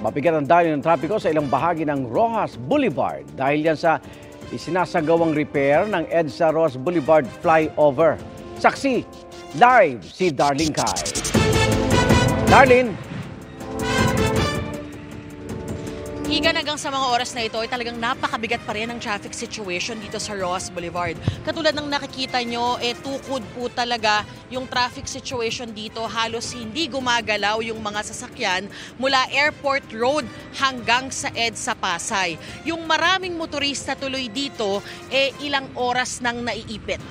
Mabigat ang daloy ng trapiko sa ilang bahagi ng Rojas Boulevard dahil yan sa isinasagawang repair ng EDSA Rojas Boulevard flyover. Saksi, live si Darlene Kai. Darlene. Igan, hanggang sa mga oras na ito ay talagang napakabigat pa rin ang traffic situation dito sa Rojas Boulevard. Katulad ng nakikita nyo, tukod po talaga yung traffic situation dito. Halos hindi gumagalaw yung mga sasakyan mula Airport Road hanggang sa EDSA Pasay. Yung maraming motorista tuloy dito, ilang oras nang naiipit.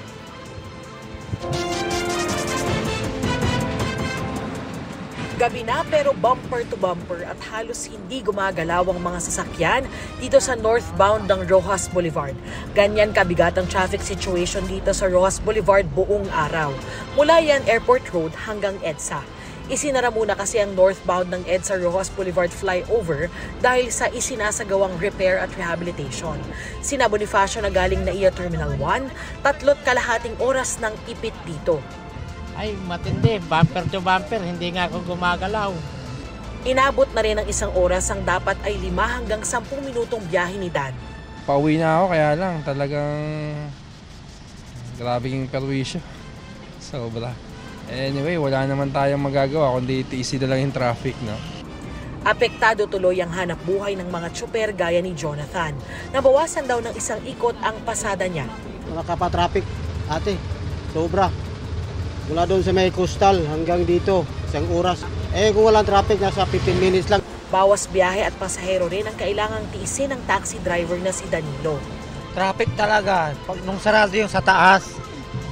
Gabi na pero bumper to bumper at halos hindi gumagalaw ang mga sasakyan dito sa northbound ng Rojas Boulevard. Ganyan kabigat ang traffic situation dito sa Rojas Boulevard buong araw. Mula yan Airport Road hanggang EDSA. Isinara muna kasi ang northbound ng EDSA Rojas Boulevard flyover dahil sa isinasagawang repair at rehabilitation. Sina Bonifacio na galing NAIA Terminal 1, 3.5 oras nang ipit dito. Ay, matindi. Bumper to bumper. Hindi nga ako gumagalaw. Inabot na rin ng 1 oras ang dapat ay 5 hanggang 10 minutong biyahe ni Dan. Pauwi na ako kaya lang talagang grabing perwisyo. Sobra. Anyway, wala naman tayong magagawa kundi tiisin na lang yung traffic, no? Apektado tuloy ang hanap buhay ng mga tsuper gaya ni Jonathan. Nabawasan daw ng 1 ikot ang pasada niya. Wala ka pa traffic, ate. Sobra. Mula doon sa may coastal hanggang dito, 1 oras. Kung walang traffic, nasa 15 minutes lang. Bawas biyahe at pasahero rin ang kailangang tiisin ng taxi driver na si Danilo. Traffic talaga. Pag nung sarado yung sa taas,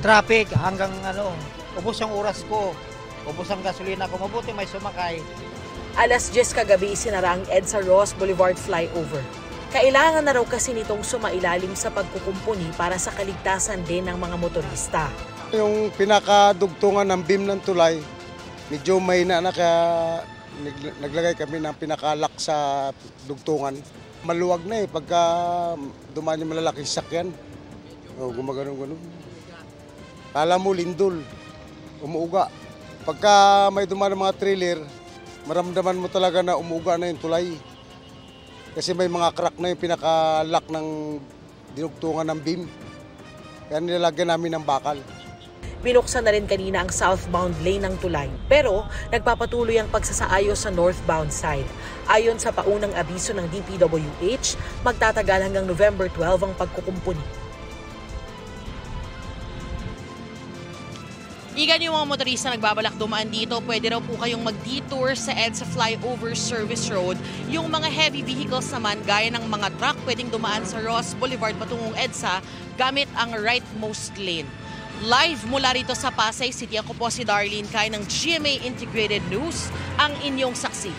traffic hanggang ubos ang oras ko. Ubos ang gasolina ko. Mabuti may sumakay. Alas 10 kagabi sinara ang EDSA Rojas Boulevard flyover. Kailangan na raw kasi nitong sumailalim sa pagkukumpuni para sa kaligtasan din ng mga motorista. Yung pinakadugtungan ng beam ng tulay, medyo may na kaya naglagay kami ng pinakalak sa dugtungan. Maluwag na pagka dumaan yung malalaking sakyan. Gumagano'n-ganon. Kala mo lindol, umuuga. Pagka may dumaan ng mga trailer, maramdaman mo talaga na umuuga na yung tulay. Kasi may mga crack na yung pinakalak ng dinugtungan ng beam. Kaya nilalagyan namin ng bakal. Binuksan na rin kanina ang southbound lane ng tulay, pero nagpapatuloy ang pagsasaayos sa northbound side. Ayon sa paunang abiso ng DPWH, magtatagal hanggang November 12 ang pagkukumpuni. Igan, yung mga motorista nagbabalak dumaan dito, pwede raw po kayong mag-detour sa EDSA Flyover Service Road. Yung mga heavy vehicles naman, gaya ng mga truck, pwedeng dumaan sa Rojas Boulevard patungong EDSA gamit ang rightmost lane. Live mula rito sa Pasay City, ako po si Darlene Kai ng GMA Integrated News, ang inyong saksi.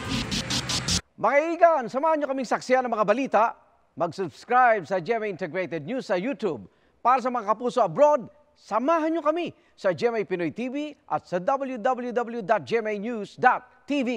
Mga Igan, samahan nyo kaming saksiyan ng mga balita. Mag-subscribe sa GMA Integrated News sa YouTube. Para sa mga kapuso abroad, samahan nyo kami sa GMA Pinoy TV at sa www.gmanews.tv.